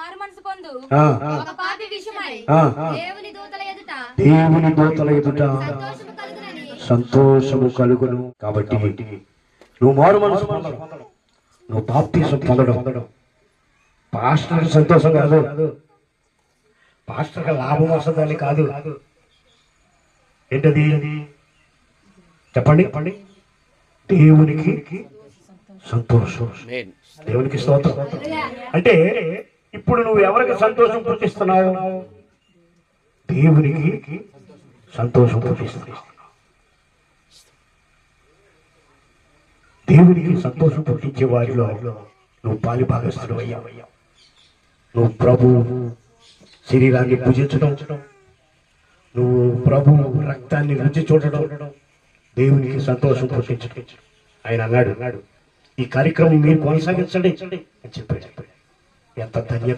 మారు మనసు పొందు ఒక పాపి విషయమై దేవుని దూతల ఎదుట సంతోషము కలుగును. కాబట్టి నువ్వు మారు మనసు పొందడం, నువ్వు బాప్తిసం పొందడం పాస్టర్ సంతోషం కాదు, పాస్టర్కి లాభం వస్తుందని కాదు. ఏంటది చెప్పండి? దేవునికి సంతోషం, దేవునికి స్తోత్రం. అంటే ఇప్పుడు నువ్వు ఎవరికి సంతోషం పుట్టిస్తున్నావు? దేవునికి సంతోషం పుట్టిస్తున్నావు. దేవునికి సంతోషం పుట్టించే వారిలో నువ్వు పాలి భాగస్థుడు అయ్యావయ్యా. నువ్వు ప్రభు శరీరాన్ని పూజించడం, నువ్వు ప్రభు రక్తాన్ని రుచి చూడడం దేవునికి సంతోషం పుట్టించడం. ఆయన అన్నాడు, ఈ కార్యక్రమం మీరు కొనసాగించండి అని చెప్పాడు. ఎంత ధన్యత!